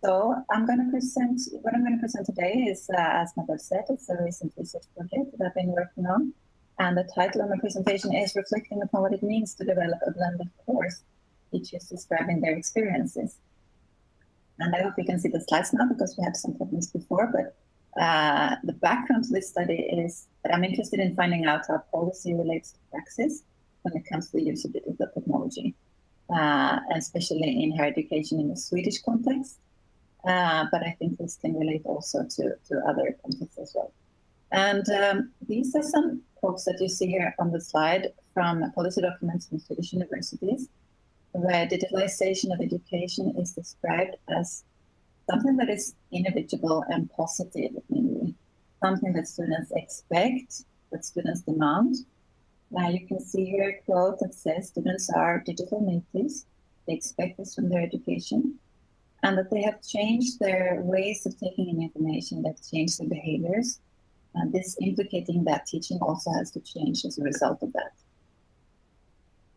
So what I'm going to present today is, as Marita said, it's a recent research project that I've been working on. And the title of my presentation is Reflecting upon what it means to develop a blended course, teachers describing their experiences. And I hope you can see the slides now because we had some problems before, but the background to this study is that I'm interested in finding out how policy relates to praxis when it comes to the use of digital technology, especially in higher education in the Swedish context. But I think this can relate also to other contexts as well. And these are some quotes that you see here on the slide from policy documents from Swedish universities, where digitalization of education is described as something that is inevitable and positive, mainly. Something that students expect, that students demand. Now you can see here a quote that says students are digital natives. They expect this from their education, and that they have changed their ways of taking in information, they've changed their behaviors, and this implicating that teaching also has to change as a result of that.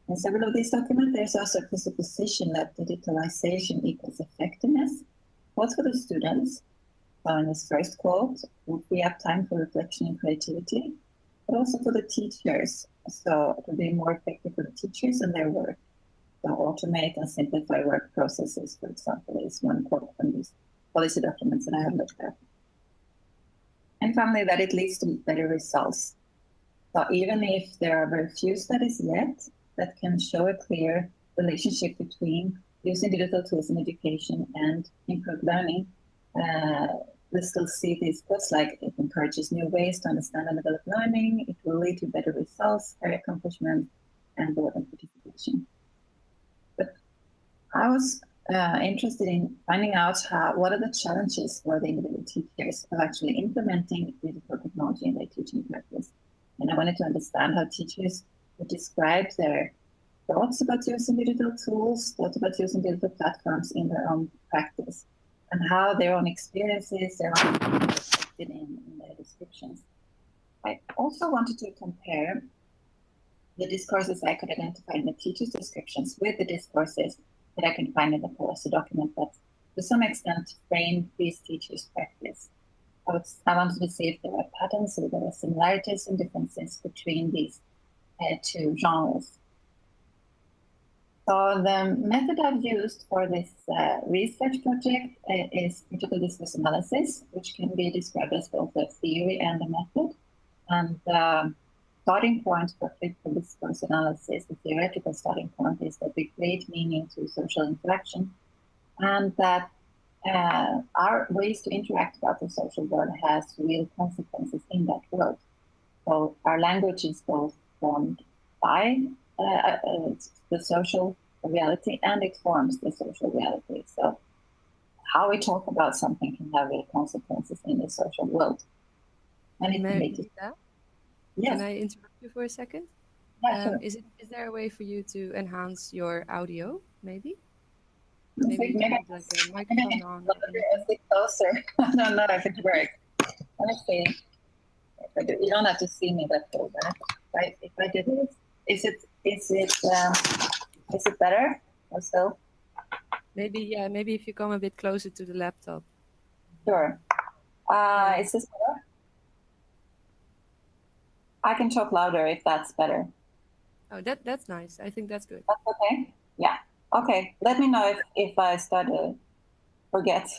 In several of these documents, there's also a presupposition that digitalization equals effectiveness, both for the students, so in this first quote, will free up time for reflection and creativity, but also for the teachers, so it will be more effective for the teachers and their work. So automate and simplify work processes, for example, is one quote from these policy documents that I have looked at. And finally, that it leads to better results. So even if there are very few studies yet that can show a clear relationship between using digital tools in education and improved learning, we still see these quotes like it encourages new ways to understand and develop learning, it will lead to better results, higher accomplishment, and broader participation. But I was interested in finding out what are the challenges for the individual teachers of actually implementing digital technology in their teaching practice. And I wanted to understand how teachers would describe their thoughts about using digital tools, thoughts about using digital platforms in their own practice, and how their own experiences, their own reflected in their descriptions. I also wanted to compare the discourses I could identify in the teacher's descriptions with the discourses that I can find in the policy document that to some extent frame these teachers' practice. I wanted to see if there are patterns or there are similarities and differences between these two genres. So the method I've used for this research project is critical discourse analysis, which can be described as both a theory and a method. And the starting point for critical discourse analysis, the theoretical starting point, is that we create meaning through social interaction, and that our ways to interact about the social world has real consequences in that world. So our language is both formed by the social reality and it forms the social reality. So how we talk about something can have real consequences in the social world. And Yes. Can I interrupt you for a second? Yeah, sure. Is there a way for you to enhance your audio, maybe? Maybe you can put like a microphone on. Closer. I don't know if it works. Let me see. You don't have to see me, but go back. Right? If I do this, is it better or so? Maybe if you come a bit closer to the laptop. Sure. Is this better? I can talk louder if that's better. Oh, that's nice. I think that's good. That's okay? Yeah. Okay. Let me know if I start to forget.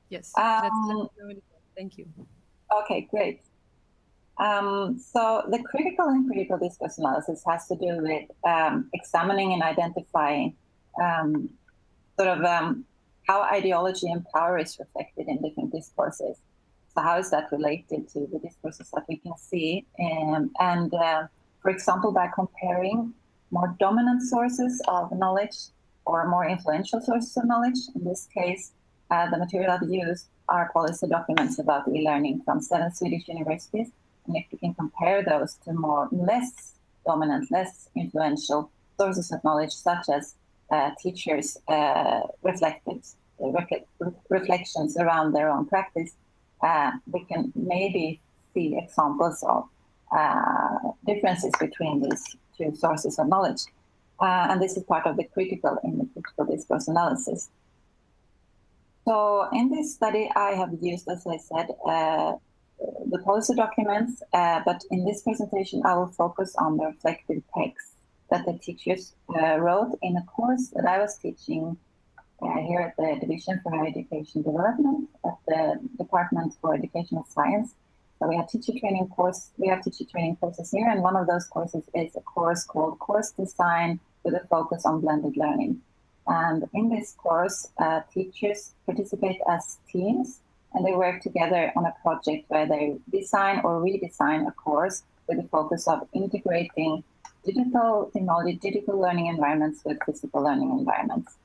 Yes. Let me know. Thank you. Okay, great. So the critical and critical discourse analysis has to do with examining and identifying how ideology and power is reflected in different discourses. So how is that related to the discourses that we can see? For example, by comparing more dominant sources of knowledge or more influential sources of knowledge, in this case, the material I've used are policy documents about e-learning from 7 Swedish universities. And if we can compare those to less dominant, less influential sources of knowledge, such as teachers' reflections around their own practice, we can maybe see examples of differences between these two sources of knowledge. And this is part of the critical discourse analysis. So in this study, I have used, as I said, the policy documents, but in this presentation, I will focus on the reflective text that the teachers wrote in a course that I was teaching here at the Division for Higher Education Development at the Department for Educational Science. So we have teacher training courses here, and one of those courses is a course called Course Design with a focus on blended learning. And in this course, teachers participate as teams, and they work together on a project where they design or redesign a course with the focus of integrating digital technology, digital learning environments with physical learning environments.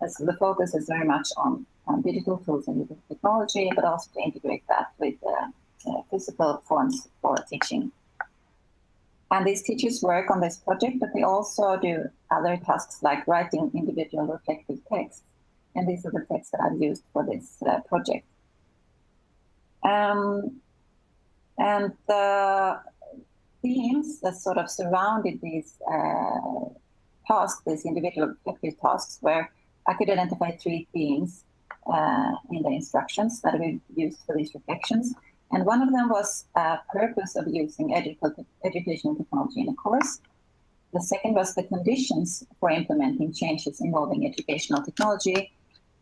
So the focus is very much on digital tools and digital technology, but also to integrate that with physical forms for teaching. And these teachers work on this project, but they also do other tasks like writing individual reflective texts. And these are the texts that I've used for this project. And the themes that sort of surrounded these tasks, these individual reflective tasks, where I could identify 3 themes in the instructions that we used for these reflections. And one of them was purpose of using educational technology in a course. The second was the conditions for implementing changes involving educational technology.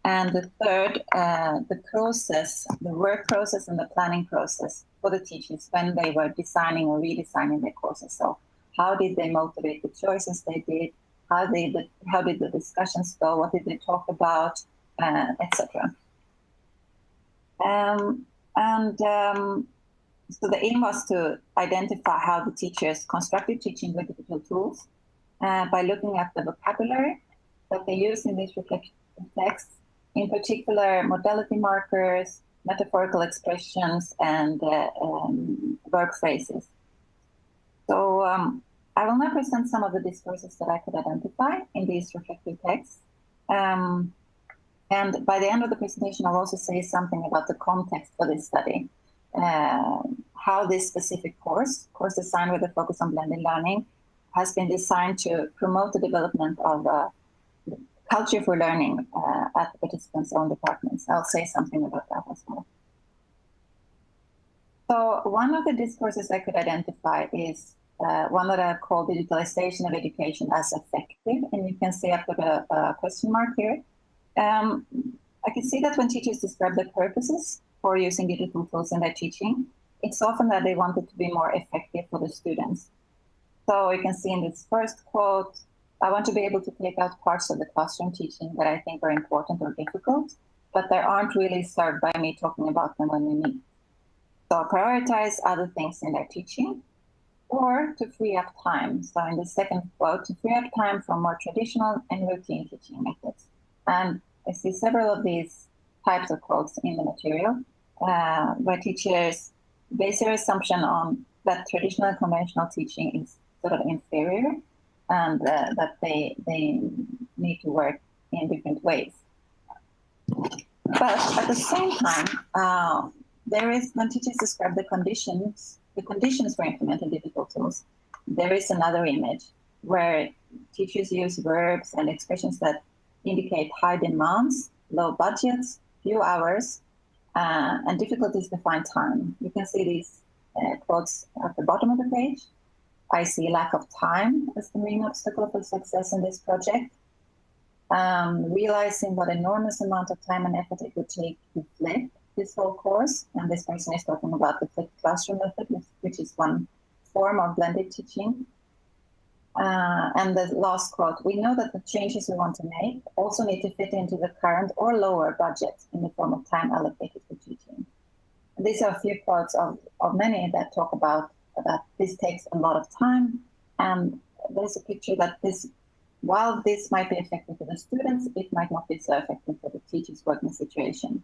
And the third, the process, the work process and the planning process for the teachers when they were designing or redesigning their courses. So how did they motivate the choices they did? How did the discussions go? What did they talk about, etc. So the aim was to identify how the teachers constructed teaching with digital tools by looking at the vocabulary that they use in these reflective texts, in particular modality markers, metaphorical expressions, and verb phrases. So I will now present some of the discourses that I could identify in these reflective texts. And by the end of the presentation, I'll also say something about the context for this study, how this specific course design with a focus on blended learning, has been designed to promote the development of culture for learning at the participants' own departments. I'll say something about that as well. So one of the discourses I could identify is one that I call digitalization of education as effective. And you can see I've put a question mark here. I can see that when teachers describe the purposes for using digital tools in their teaching, it's often that they want it to be more effective for the students. So you can see in this first quote, I want to be able to take out parts of the classroom teaching that I think are important or difficult, but they aren't really served by me talking about them when we meet. So prioritize other things in their teaching, or to free up time. So in the second quote, to free up time from more traditional and routine teaching methods. And I see several of these types of quotes in the material, where teachers base their assumption on that traditional and conventional teaching is sort of inferior, and that they need to work in different ways. But at the same time, when teachers describe the conditions for implementing digital tools, there is another image where teachers use verbs and expressions that indicate high demands, low budgets, few hours, and difficulties to find time. You can see these quotes at the bottom of the page. I see lack of time as the main obstacle for success in this project. Realizing what enormous amount of time and effort it would take to flip this whole course. And this person is talking about the flipped classroom method, which is one form of blended teaching. And the last quote, we know that the changes we want to make also need to fit into the current or lower budget in the form of time allocated for teaching. And these are a few quotes of many that talk about that this takes a lot of time. And there's a picture that while this might be effective for the students, it might not be so effective for the teachers' working situation.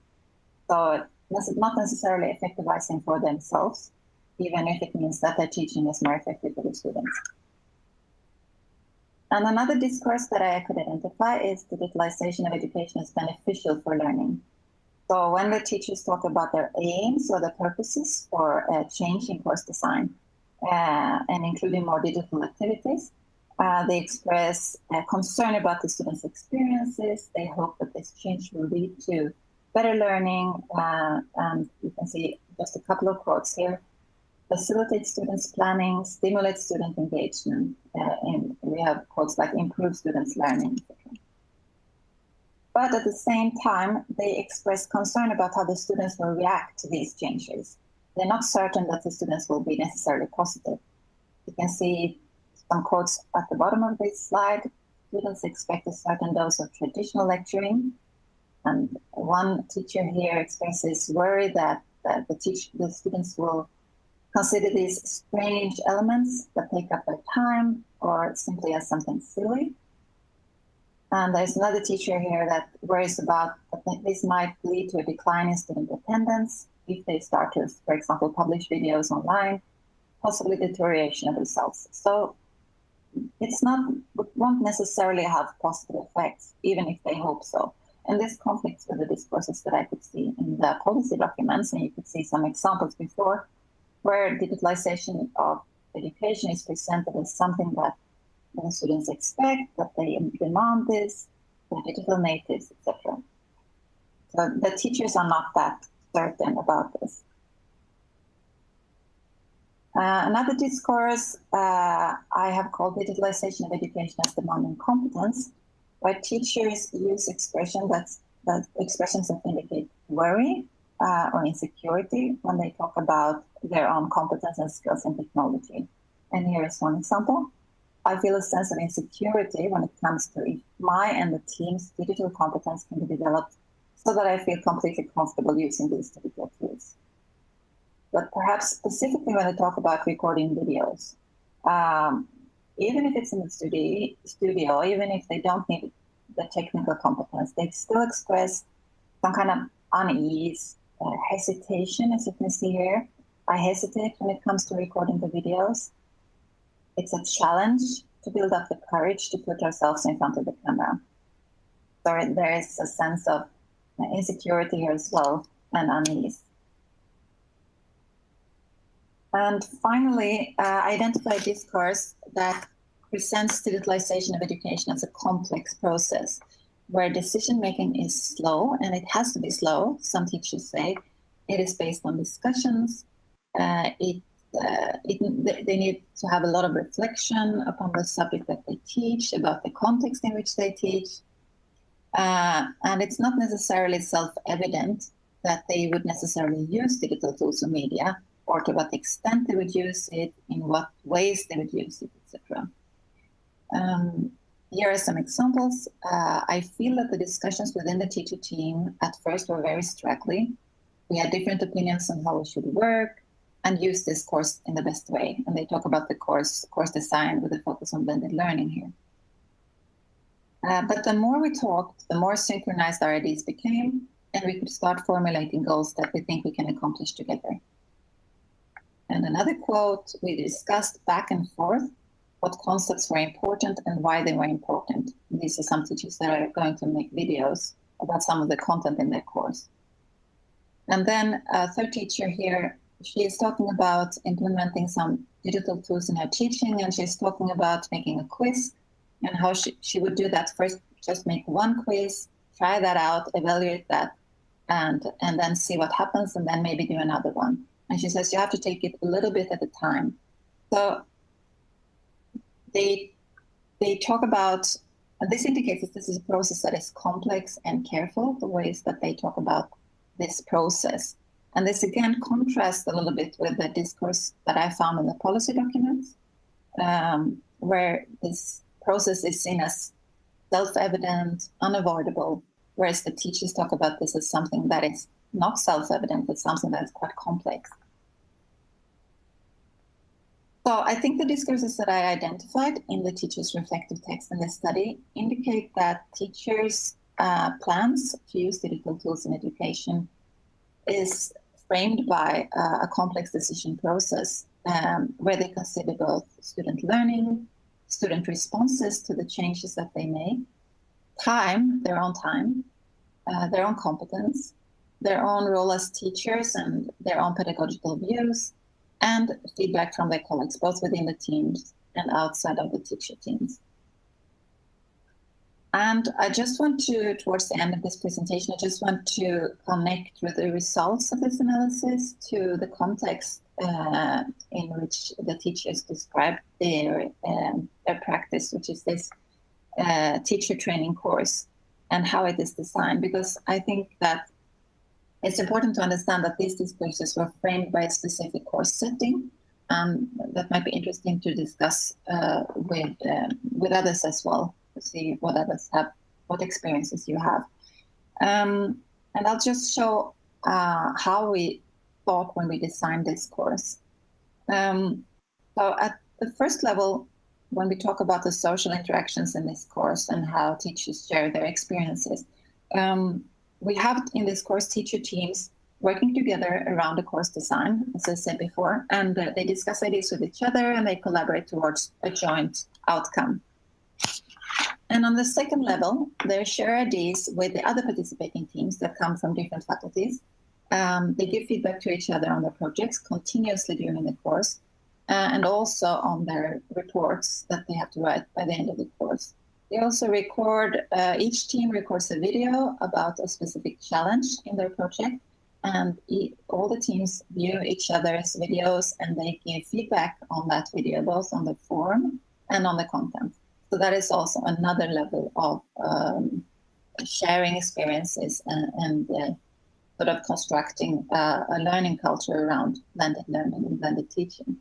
So this is not necessarily effectivizing for themselves, even if it means that their teaching is more effective for the students. And another discourse that I could identify is digitalization of education is beneficial for learning. So when the teachers talk about their aims or the purposes for change in course design and including more digital activities, they express concern about the students' experiences. They hope that this change will lead to better learning, and you can see just a couple of quotes here. Facilitate students' planning, stimulate student engagement, and we have quotes like improve students' learning, etc. But at the same time, they express concern about how the students will react to these changes. They're not certain that the students will be necessarily positive. You can see some quotes at the bottom of this slide. Students expect a certain dose of traditional lecturing. And one teacher here expresses worry that the students will consider these strange elements that take up their time or simply as something silly. And there's another teacher here that worries about that this might lead to a decline in student attendance if they start to, for example, publish videos online, possibly deterioration of results. So it won't necessarily have positive effects, even if they hope so. And this conflicts with the discourses that I could see in the policy documents, and you could see some examples before, where digitalization of education is presented as something that the students expect, that they demand this, the digital natives, etc. So the teachers are not that certain about this. Another discourse I have called digitalization of education as demanding competence, where teachers use expressions that indicate worry or insecurity when they talk about their own competence and skills in technology. And here is one example. I feel a sense of insecurity when it comes to if my and the team's digital competence can be developed so that I feel completely comfortable using these digital tools. But perhaps specifically when I talk about recording videos, even if it's in the studio, even if they don't need the technical competence, they still express some kind of unease, hesitation, as you can see here. I hesitate when it comes to recording the videos. It's a challenge to build up the courage to put ourselves in front of the camera. So there is a sense of insecurity here as well, and unease. And finally, identify discourse that presents digitalization of education as a complex process where decision-making is slow, and it has to be slow. Some teachers say it is based on discussions. They need to have a lot of reflection upon the subject that they teach, about the context in which they teach. And it's not necessarily self-evident that they would necessarily use digital tools or media, or to what extent they would use it, in what ways they would use it, etc. Here are some examples. I feel that the discussions within the teacher team at first were very straggly. We had different opinions on how we should work and use this course in the best way. And they talk about the course design with a focus on blended learning here. But the more we talked, the more synchronized our ideas became, and we could start formulating goals that we think we can accomplish together. And another quote, we discussed back and forth what concepts were important and why they were important. These are some teachers that are going to make videos about some of the content in their course. And then a third teacher here, she is talking about implementing some digital tools in her teaching, and she's talking about making a quiz and how she would do that. First, just make one quiz, try that out, evaluate that, and then see what happens, and then maybe do another one. And she says you have to take it a little bit at a time. So they talk about, and this indicates that this is a process that is complex and careful, the ways that they talk about this process. And this again contrasts a little bit with the discourse that I found in the policy documents, where this process is seen as self-evident, unavoidable, whereas the teachers talk about this as something that is not self-evident, but something that is quite complex. So I think the discourses that I identified in the teachers' reflective text in this study indicate that teachers' plans to use digital tools in education is framed by a complex decision process where they consider both student learning, student responses to the changes that they make, time, their own competence, their own role as teachers and their own pedagogical views, and feedback from their colleagues, both within the teams and outside of the teacher teams. And I just want to, towards the end of this presentation, I just want to connect with the results of this analysis to the context in which the teachers describe their practice, which is this teacher training course, and how it is designed. Because I think that it's important to understand that these discourses were framed by a specific course setting. That might be interesting to discuss with others as well, to see what others have, what experiences you have. And I'll just show how we thought when we designed this course. So at the first level, when we talk about the social interactions in this course and how teachers share their experiences, we have in this course teacher teams working together around the course design, as I said before, and they discuss ideas with each other and they collaborate towards a joint outcome. And on the second level, they share ideas with the other participating teams that come from different faculties. They give feedback to each other on their projects continuously during the course, and also on their reports that they have to write by the end of the course. They also record, each team records a video about a specific challenge in their project, and all the teams view each other's videos and they give feedback on that video, both on the form and on the content. So that is also another level of sharing experiences and sort of constructing a learning culture around blended learning and blended teaching.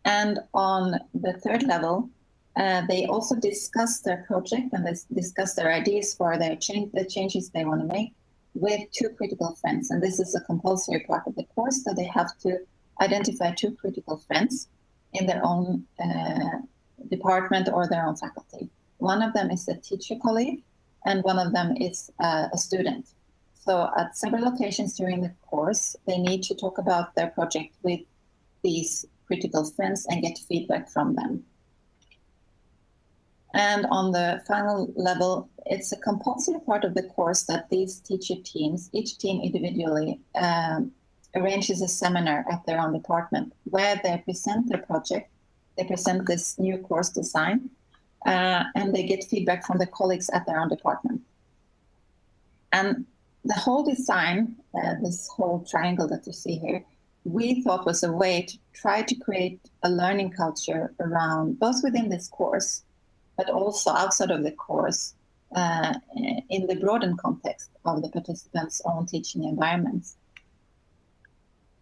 And on the third level, they also discuss their project and they discuss their ideas for the changes they want to make with two critical friends. And this is a compulsory part of the course, that they have to identify two critical friends in their own department or their own faculty. One of them is a teacher colleague and one of them is a student. So at several occasions during the course, they need to talk about their project with these critical friends and get feedback from them. And on the final level, it's a compulsory part of the course that these teacher teams, each team individually, arranges a seminar at their own department where they present their project, they present this new course design, and they get feedback from the colleagues at their own department. And the whole design, this whole triangle that you see here, we thought was a way to try to create a learning culture around, both within this course, but also outside of the course, in the broadened context of the participants' own teaching environments.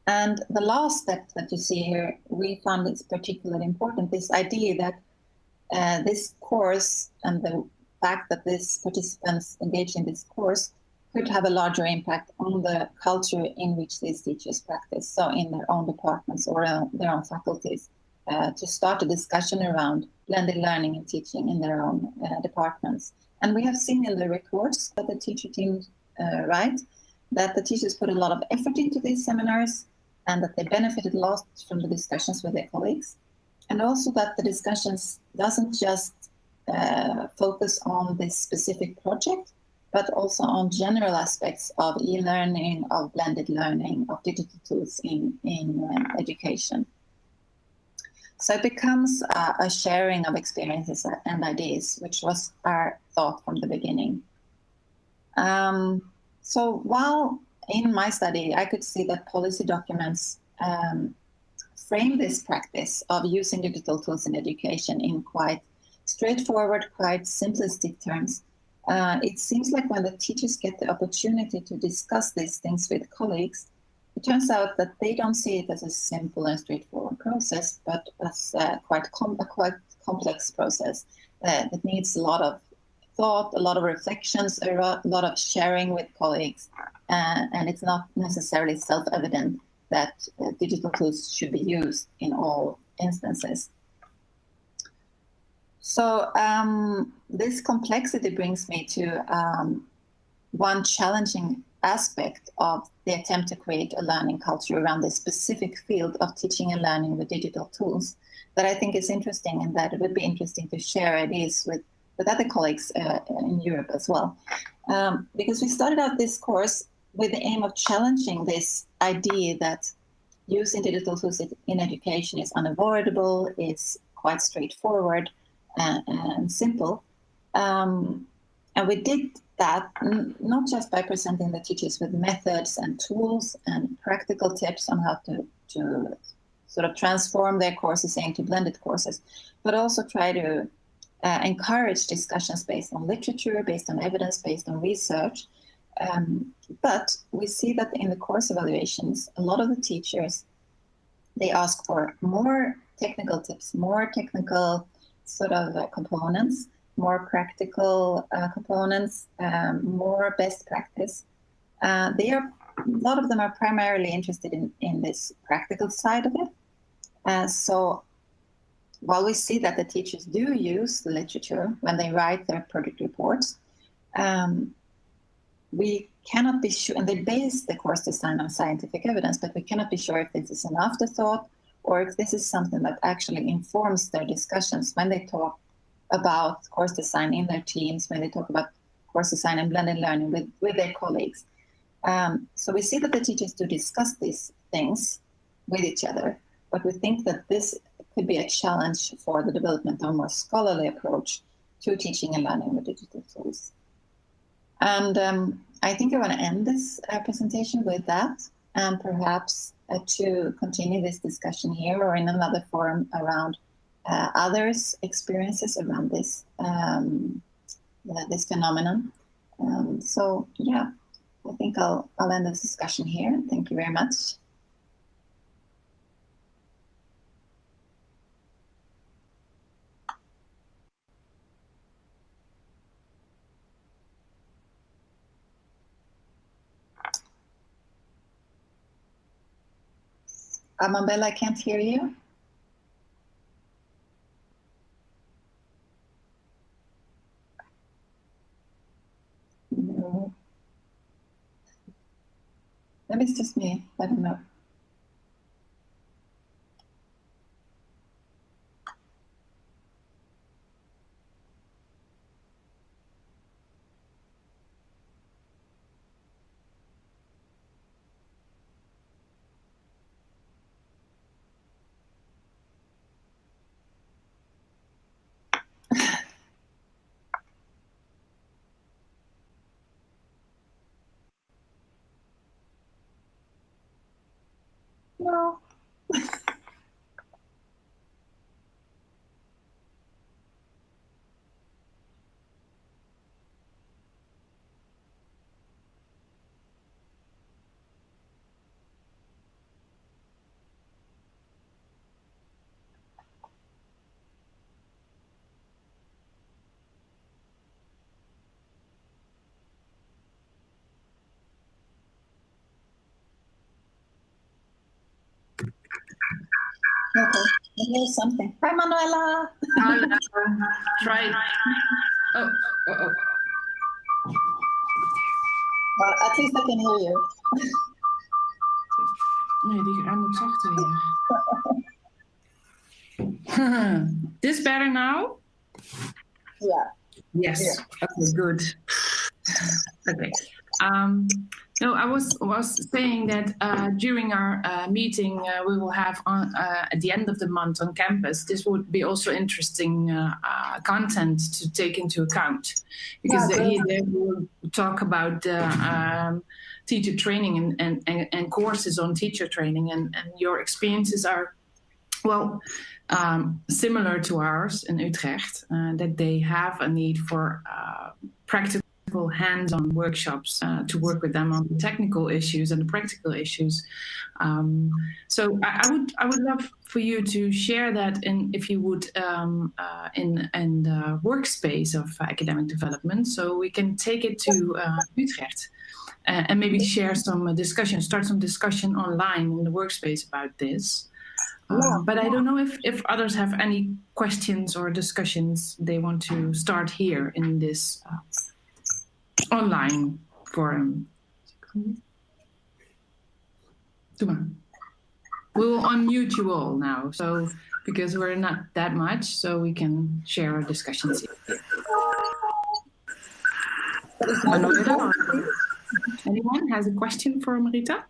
And the last step that you see here, we found is particularly important, this idea that this course and the fact that these participants engage in this course could have a larger impact on the culture in which these teachers practice, so in their own departments or their own faculties, to start a discussion around blended learning and teaching in their own departments. And we have seen in the reports that the teacher teams write that the teachers put a lot of effort into these seminars and that they benefited a lot from the discussions with their colleagues. And also that the discussions doesn't just focus on this specific project, but also on general aspects of e-learning, of blended learning, of digital tools in education. So it becomes a sharing of experiences and ideas, which was our thought from the beginning. So while in my study, I could see that policy documents frame this practice of using digital tools in education in quite straightforward, quite simplistic terms. It seems like when the teachers get the opportunity to discuss these things with colleagues, it turns out that they don't see it as a simple and straightforward process, but as a quite complex process that needs a lot of thought, a lot of reflections, a lot of sharing with colleagues, and it's not necessarily self-evident that digital tools should be used in all instances. So this complexity brings me to one challenging aspect of the attempt to create a learning culture around this specific field of teaching and learning with digital tools that I think is interesting, and that it would be interesting to share ideas with other colleagues in Europe as well. Because we started out this course with the aim of challenging this idea that using digital tools in education is unavoidable, it's quite straightforward and simple. And we did that not just by presenting the teachers with methods and tools and practical tips on how to sort of transform their courses into blended courses, but also try to encourage discussions based on literature, based on evidence, based on research. But we see that in the course evaluations, a lot of the teachers, they ask for more technical tips, more technical sort of components, more practical components, more best practice. A lot of them are primarily interested in this practical side of it. So while we see that the teachers do use the literature when they write their project reports, we cannot be sure, and they base the course design on scientific evidence, but we cannot be sure if this is an afterthought or if this is something that actually informs their discussions when they talk about course design in their teams, when they talk about course design and blended learning with their colleagues. So we see that the teachers do discuss these things with each other, but we think that this could be a challenge for the development of a more scholarly approach to teaching and learning with digital tools. And I think I want to end this presentation with that, and perhaps to continue this discussion here or in another forum around others' experiences around this this phenomenon. So yeah, I think I'll end this discussion here. Thank you very much. Amabella, I can't hear you. No. Maybe it's just me. I don't know. No. Okay, here's something. Hi, Manuela. Hello. Try. Oh. Well, at least I can hear you. Nee, hij moet zachter weer. This better now? Yeah. Yes. Yeah. Okay, good. Okay. No, I was saying that during our meeting we will have on at the end of the month on campus, this would be also interesting content to take into account, because they will talk about teacher training and courses on teacher training, and your experiences are, well, similar to ours in Utrecht, that they have a need for practical hands-on workshops to work with them on the technical issues and the practical issues. So I would love for you to share that, if you would, in the workspace of academic development, so we can take it to Utrecht and maybe share some discussion, start some discussion online in the workspace about this. But I don't know if others have any questions or discussions they want to start here in this online forum. We will unmute you all now, so because we're not that much, so we can share our discussions here. Anyone has a question for Marita?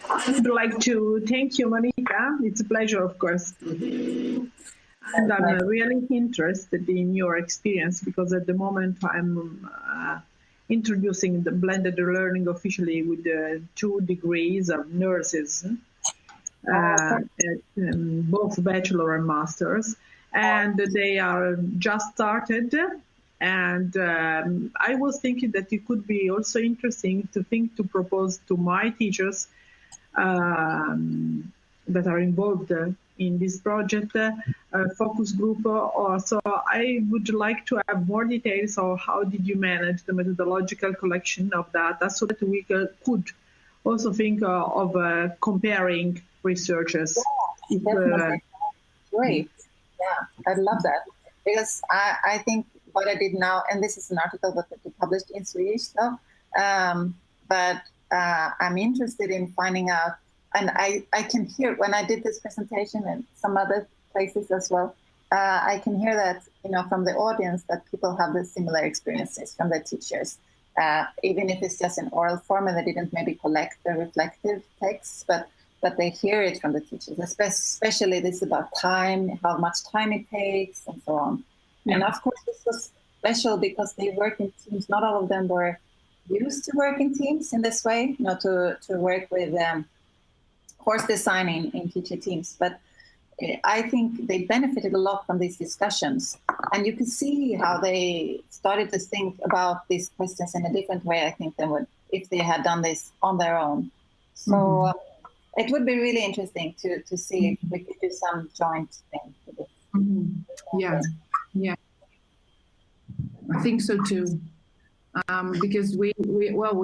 I would like to thank you, Marita. It's a pleasure, of course. And I'm really interested in your experience, because at the moment I'm introducing the blended learning officially with 2 degrees of nurses, both bachelor and masters, and they are just started. And I was thinking that it could be also interesting to propose to my teachers that are involved in this project, focus group. So I would like to have more details on how did you manage the methodological collection of data, so that we could also think of comparing researchers. Yeah, definitely. Great. Yeah, I'd love that, because I think what I did now, and this is an article that we published in Swedish, so, but I'm interested in finding out, and I can hear when I did this presentation and some other places as well, I can hear that, from the audience, that people have the similar experiences from their teachers, even if it's just in oral form and they didn't maybe collect the reflective texts, but they hear it from the teachers, especially this about time, how much time it takes, and so on. Yeah. And of course, this was special because they work in teams. Not all of them were used to work in teams in this way, to work with course designing in teacher teams. But I think they benefited a lot from these discussions. And you can see how they started to think about these questions in a different way, I think, than if they had done this on their own. So it would be really interesting to see if we could do some joint thing with this. Yeah, I think so too. Because we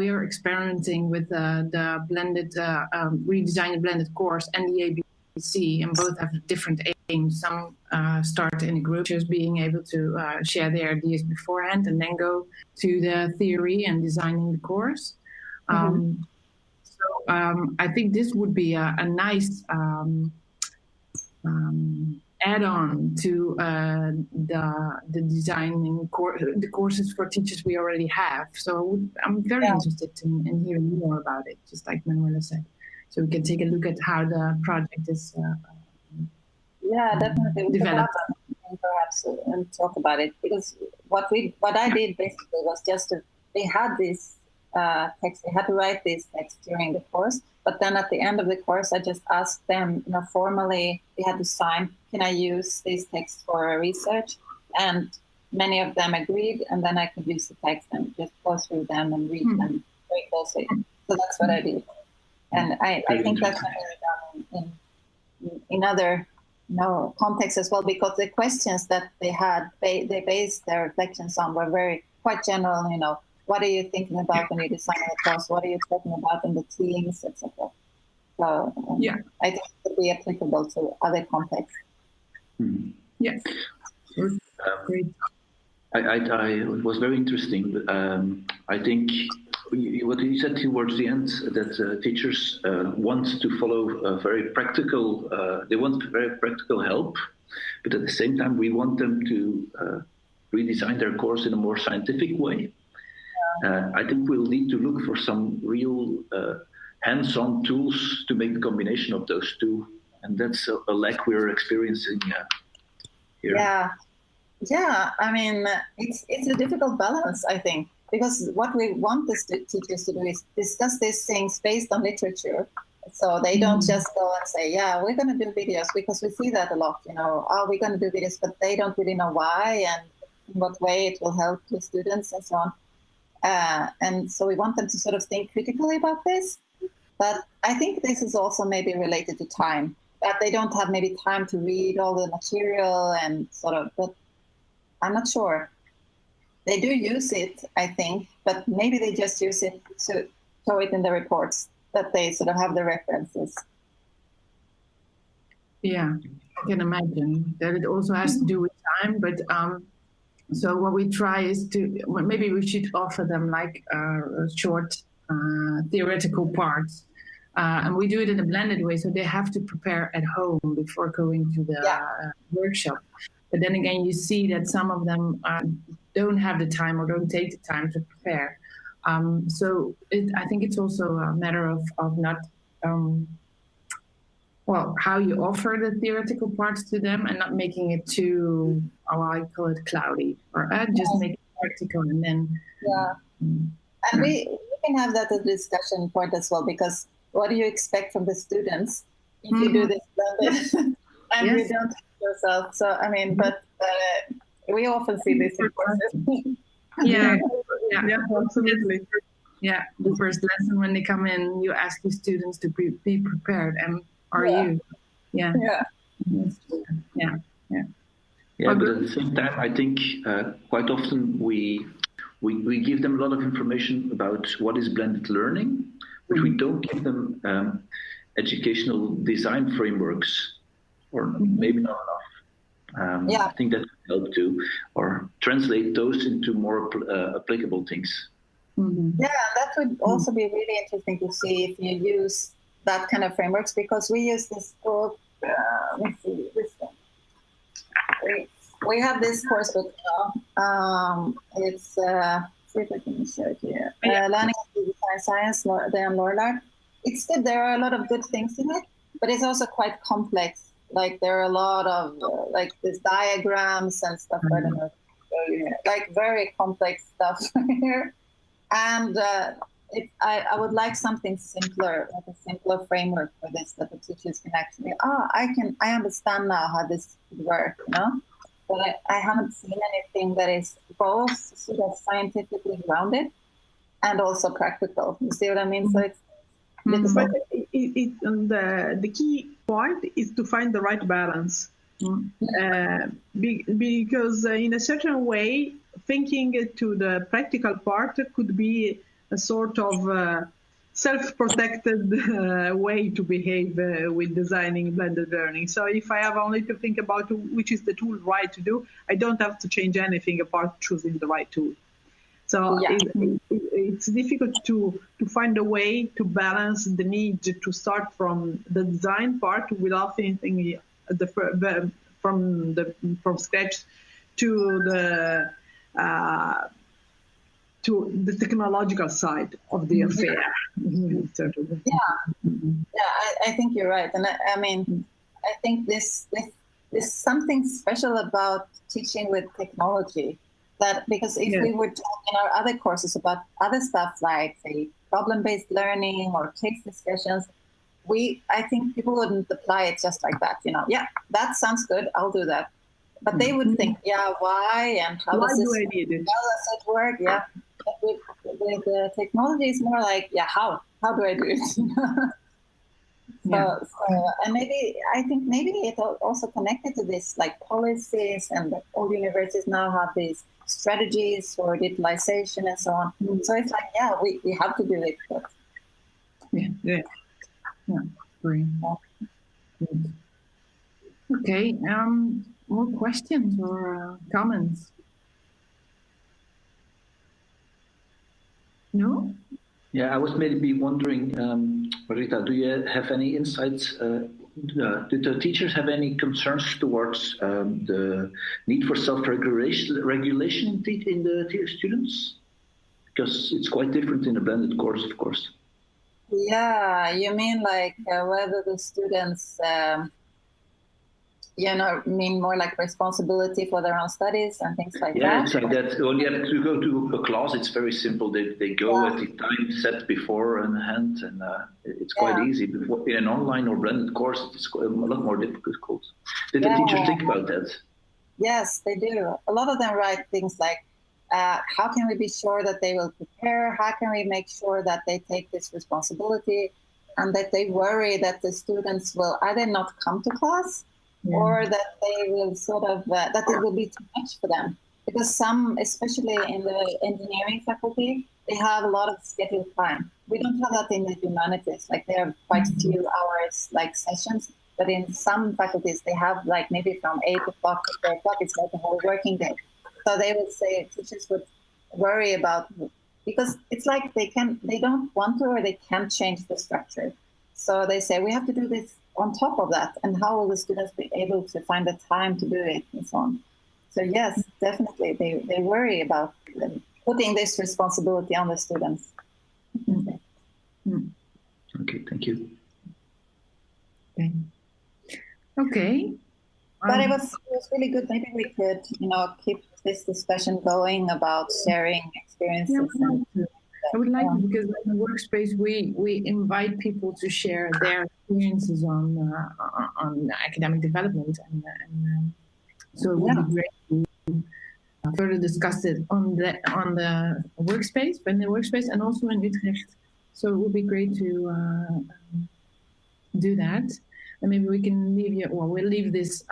are experimenting with the blended redesigned blended course and the ABC, and both have different aims. Some start in a group, just being able to share their ideas beforehand, and then go to the theory and designing the course. I think this would be a nice add-on to the designing the courses for teachers we already have. So I'm very interested in hearing more about it, just like Manuela said. So we can take a look at how the project is definitely developed. Perhaps and talk about it, because what I did basically was just they had this text, they had to write this text during the course, but then at the end of the course I just asked them, formally they had to sign, can I use this text for research? And many of them agreed, and then I could use the text and just go through them and read them very closely. So that's what I did. And I think that's what we've done in other contexts as well, because the questions that they had, they based their reflections on were quite general, what are you thinking about when you're designing a course? What are you talking about in the teams, etc. So I think it could be applicable to other contexts. Yes. Great. It was very interesting. I think what you said towards the end, that teachers want to follow very practical. They want very practical help, but at the same time, we want them to redesign their course in a more scientific way. I think we'll need to look for some real hands-on tools to make the combination of those two, and that's a lack we're experiencing here. Yeah. I mean, it's a difficult balance, I think, because what we want the teachers to do is discuss these things based on literature. So they don't just go and say, we're going to do videos, because we see that a lot, we're going to do videos, but they don't really know why and in what way it will help the students and so on. And so we want them to sort of think critically about this. But I think this is also maybe related to time, that they don't have maybe time to read all the material and but I'm not sure. They do use it, I think, but maybe they just use it to show it in the reports, that they sort of have the references. Yeah, I can imagine that it also has to do with time, but so what we try is maybe we should offer them like short theoretical parts, and we do it in a blended way, so they have to prepare at home before going to the workshop. But then again, you see that some of them don't have the time or don't take the time to prepare. So I think it's also a matter of not well, how you offer the theoretical parts to them and not making it too, how I call it, cloudy, or just make it practical and then. Yeah. And we can have that as a discussion point as well, because what do you expect from the students if you do this blended and you don't teach yourself? So, I mean, but we often see this in courses. Yeah, absolutely. Yeah, the first lesson when they come in, you ask the students to be prepared. And are you? Yeah. Yeah, but at the same time, I think quite often we give them a lot of information about what is blended learning, but we don't give them educational design frameworks, or maybe not enough. I think that could help too, or translate those into more applicable things. Yeah, that would also be really interesting to see if you use that kind of frameworks, because we use this book. Let's see, this one. We have this course book now. It's see if I can show it here. Learning to Design Science, Dan Lorillard. It's good. There are a lot of good things in it, but it's also quite complex. Like there are a lot of like these diagrams and stuff. I don't know, like very complex stuff here. And I would like something simpler, like a simpler framework for this, that the teachers can actually, I understand now how this would work, you know? But I haven't seen anything that is both sort of scientifically grounded and also practical. You see what I mean? So it's but the key point is to find the right balance. Because in a certain way, thinking to the practical part could be a sort of self-protected way to behave with designing blended learning. So if I have only to think about which is the tool right to do, I don't have to change anything apart choosing the right tool. So it's difficult to find a way to balance the need to start from the design part without thinking from scratch to the technological side of the affair. I think you're right, and I mean, I think this something special about teaching with technology. That because if we were talking in our other courses about other stuff like say problem-based learning or case discussions, I think people wouldn't apply it just like that. You know, that sounds good, I'll do that. But they would think, why and how does it work? Yeah, but with the technology, it's more like, how do I do it? So, and I think maybe it also connected to this, like policies, and all universities now have these strategies for digitalization and so on. So it's like, we have to do it. But... Great. Okay. More questions or comments? No? Yeah, I was maybe wondering, Marita, do you have any insights? Did the teachers have any concerns towards the need for self-regulation in the students? Because it's quite different in a blended course, of course. Yeah, you mean like whether the students, mean more like responsibility for their own studies and things like that? Yeah, it's like that. When you have to go to a class, it's very simple. They go at the time set before in hand, and it's quite easy. But in an online or blended course, it's a lot more difficult. Did the teachers think about that? Yes, they do. A lot of them write things like, how can we be sure that they will prepare? How can we make sure that they take this responsibility, and that they worry that the students will either not come to class or that they will sort of, that it will be too much for them. Because some, especially in the engineering faculty, they have a lot of scheduled time. We don't have that in the humanities. Like there are quite few hours, like sessions, but in some faculties, they have like maybe from 8 o'clock to 4 o'clock, it's like a whole working day. So they would say, teachers would worry about, because it's like they don't want to, or they can't change the structure. So they say, we have to do this on top of that. And how will the students be able to find the time to do it and so on? So yes, definitely, they worry about putting this responsibility on the students. Okay, thank you. Okay. But it was really good. Maybe we could, keep this discussion going about sharing experiences. I would like to, because in the workspace we invite people to share their experiences on academic development, and so it would be great to further discuss it on the workspace, and also in Utrecht. So it would be great to do that. And maybe we can leave you, or we'll leave this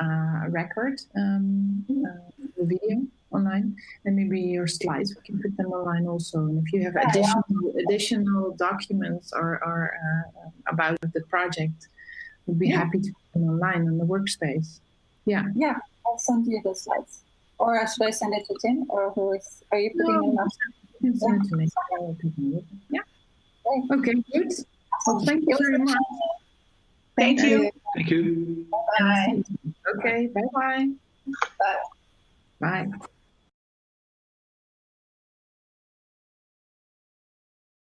record, the video online, and maybe your slides, we can put them online also. And if you have additional documents or about the project, we'd be happy to put them online on the workspace. Yeah. Yeah, I'll send you the slides. Or should I send it to Tim, or are you putting them up? You can send it to me. Yeah. Okay, good. Well, thank you very much. Thank you. Thank you. Bye. Okay, bye-bye. Bye. Bye.